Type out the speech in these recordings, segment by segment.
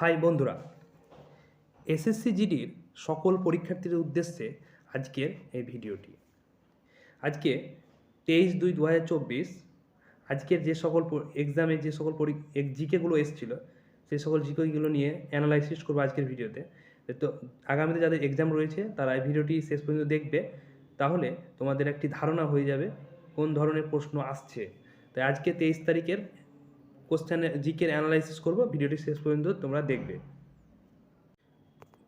High বন্ধুরা, SSC জিডির সকল পরীক্ষার্থীদের উদ্দেশ্যে আজকের এই ভিডিওটি। আজকে 23/2/2024 আজকের যে সকল এক্সামে যে সকল জিকেগুলো এসেছিলো সেই সকল জিকেগুলো নিয়ে অ্যানালাইসিস করবো আজকের ভিডিওতে। তো আগামীতে যাদের এক্সাম রয়েছে তারা এই ভিডিওটি শেষ পর্যন্ত দেখবে, তাহলে তোমাদের একটি ধারণা হয়ে যাবে কোন ধরনের প্রশ্ন আসছে। তাই আজকে 23 তারিখের জিকের অ্যানালাইসিস করবো, ভিডিওটি শেষ পর্যন্ত তোমরা দেখবে।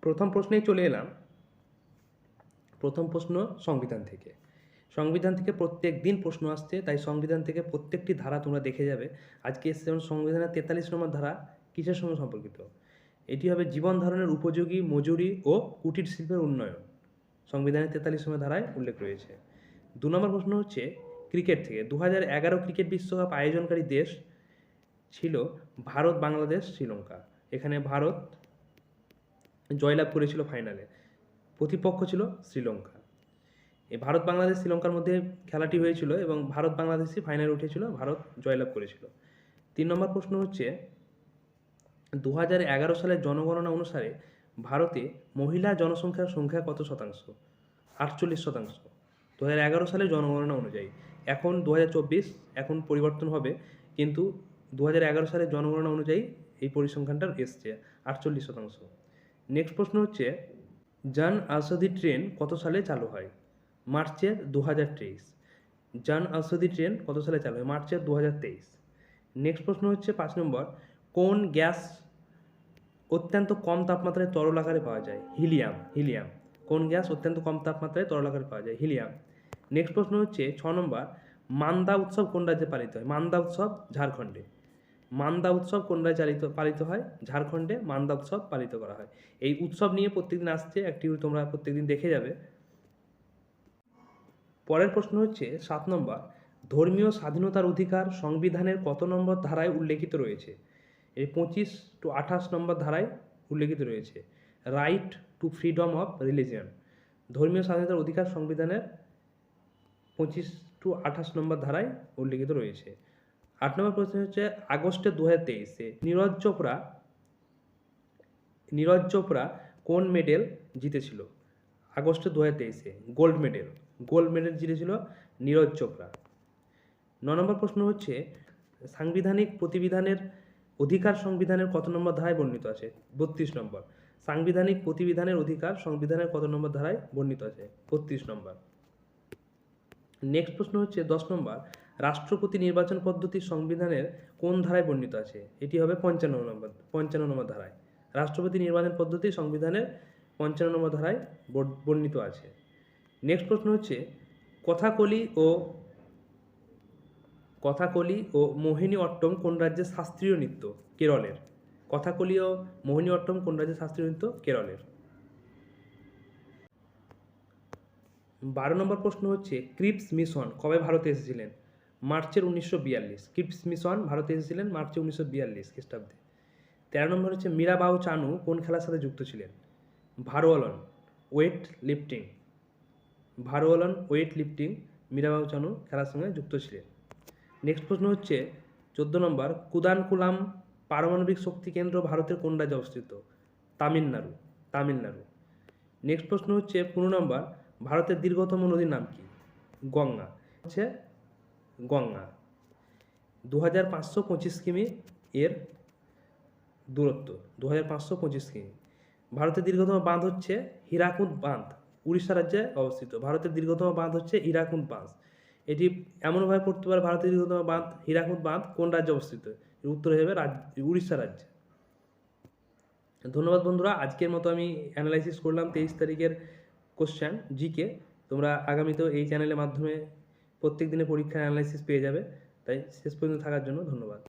প্রথম প্রশ্নেই চলে এলাম। প্রথম প্রশ্ন সংবিধান থেকে প্রত্যেক দিন প্রশ্ন আসছে, তাই সংবিধান থেকে প্রত্যেকটি ধারা তোমরা দেখে যাবে। আজকে এসছে যেমন সংবিধানের 43 নম্বর ধারা কিসের সঙ্গে সম্পর্কিত? এটি হবে জীবন ধারণের উপযোগী মজুরি ও কুটির শিল্পের উন্নয়ন। সংবিধানের 43 নম্বর ধারায় উল্লেখ রয়েছে। 2 নম্বর প্রশ্ন হচ্ছে ক্রিকেট থেকে। 2011 ক্রিকেট বিশ্বকাপ আয়োজনকারী দেশ ছিল ভারত, বাংলাদেশ, শ্রীলঙ্কা। এখানে ভারত জয়লাভ করেছিল ফাইনালে, প্রতিপক্ষ ছিল শ্রীলঙ্কা। এই ভারত, বাংলাদেশ, শ্রীলঙ্কার মধ্যে খেলাটি হয়েছিল এবং ভারত বাংলাদেশই ফাইনালে উঠেছিল, ভারত জয়লাভ করেছিল। 3 নম্বর প্রশ্ন হচ্ছে 2011 সালের জনগণনা অনুসারে ভারতে মহিলা জনসংখ্যার সংখ্যা কত শতাংশ? 48%। 2011 সালের জনগণনা অনুযায়ী। এখন 2024, এখন পরিবর্তন হবে, কিন্তু 2011 সালের জনগণনা অনুযায়ী এই পরিসংখ্যানটা এসছে 48%। নেক্সট প্রশ্ন হচ্ছে জন ঔষধি ট্রেন কত সালে চালু হয়? মার্চের 2023। জন ঔষধি ট্রেন কত সালে চালু হয়? মার্চের 2023। নেক্সট প্রশ্ন হচ্ছে 5 নম্বর, কোন গ্যাস অত্যন্ত কম তাপমাত্রায় তরল আকারে পাওয়া যায়? হিলিয়াম। কোন গ্যাস অত্যন্ত কম তাপমাত্রায় তরল আকারে পাওয়া যায়? হিলিয়াম। নেক্সট প্রশ্ন হচ্ছে 6 নম্বর, মান্দা উৎসব কোন রাজ্যে পালিত হয়? মান্দা উৎসব ঝাড়খণ্ডে। মান্দা উৎসব কোন রাজ্যে পালিত হয়? ঝাড়খণ্ডে মান্দা উৎসব পালিত করা হয়। এই উৎসব নিয়ে প্রত্যেকদিন আসছে, একটি তোমরা প্রত্যেকদিন দেখে যাবে। পরের প্রশ্ন হচ্ছে 7 নম্বর, ধর্মীয় স্বাধীনতার অধিকার সংবিধানের কত নম্বর ধারায় উল্লেখিত রয়েছে? এই 25 to 28 নম্বর ধারায় উল্লেখিত রয়েছে। Right two freedom of religion. ধর্মীয় স্বাধীনতার অধিকার সংবিধানের 25 to 28 নম্বর ধারায় উল্লেখিত রয়েছে। 8 নম্বর প্রশ্ন হচ্ছে আগস্টে 2023-এ নীরজ চোপড়া কোন মেডেল জিতেছিল? আগস্টে 2023-এ গোল্ড মেডেল জিতেছিল নীরজ চোপড়া। 9 নম্বর প্রশ্ন হচ্ছে সাংবিধানিক প্রতিবিধানের অধিকার সংবিধানের কত নম্বর ধারায় বর্ণিত আছে? 32 নম্বর। সাংবিধানিক প্রতিবিধানের অধিকার সংবিধানের কত নম্বর ধারায় বর্ণিত আছে? 32 নম্বর। নেক্সট প্রশ্ন হচ্ছে 10 নম্বর, রাষ্ট্রপতি নির্বাচন পদ্ধতি সংবিধানের কোন ধারায় বর্ণিত আছে? এটি হবে 55 নম্বর ধারায়। রাষ্ট্রপতি নির্বাচন পদ্ধতি সংবিধানের 55 নম্বর ধারায় বর্ণিত আছে। নেক্সট প্রশ্ন হচ্ছে কথাকলি ও মোহিনী অট্টম কোন রাজ্যের শাস্ত্রীয় নৃত্য? কেরলের। কথাকলি ও মোহিনী অট্টম কোন রাজ্যের শাস্ত্রীয় নৃত্য? কেরলের। 12 নম্বর প্রশ্ন হচ্ছে ক্রিপস মিশন কবে ভারতে এসেছিলেন? মার্চের 1942। ক্রিপস মিশন ভারতে এসেছিলেন মার্চে 1942 খ্রিস্টাব্দে। 13 নম্বর হচ্ছে মীরাবাউ চানু কোন খেলার সাথে যুক্ত ছিলেন? ভারোয়ালন ওয়েট লিফটিং মীরাবাউ চানু খেলার সঙ্গে যুক্ত ছিলেন। নেক্সট প্রশ্ন হচ্ছে 14 নম্বর, কুদানকুলাম পারমাণবিক শক্তি কেন্দ্র ভারতের কোন রাজ্যে অবস্থিত? তামিলনাড়ু। নেক্সট প্রশ্ন হচ্ছে 15 নম্বর, ভারতের দীর্ঘতম নদীর নাম কি? গঙ্গা। 2525 কিমি এর দূরত্ব, 2525 কিমি। ভারতের দীর্ঘতম বাঁধ হচ্ছে হীরাকুদ বাঁধ, উড়িষ্যা রাজ্যে অবস্থিত। ভারতের দীর্ঘতম বাঁধ হচ্ছে হীরাকুদ বাঁধ। এটি এমনভাবে পড়তে পারে, ভারতের দীর্ঘতম বাঁধ হীরাকুদ বাঁধ কোন রাজ্যে অবস্থিত? এর উত্তর হবে উড়িষ্যা রাজ্যে। ধন্যবাদ বন্ধুরা, আজকের মতো আমি অ্যানালাইসিস করলাম 23 তারিখের কোশ্চেন জিকে। তোমরা আগামীতেও এই চ্যানেলের মাধ্যমে প্রত্যেক দিনের পরীক্ষার অ্যানালাইসিস পেয়ে যাবে, তাই শেষ পর্যন্ত থাকার জন্য ধন্যবাদ।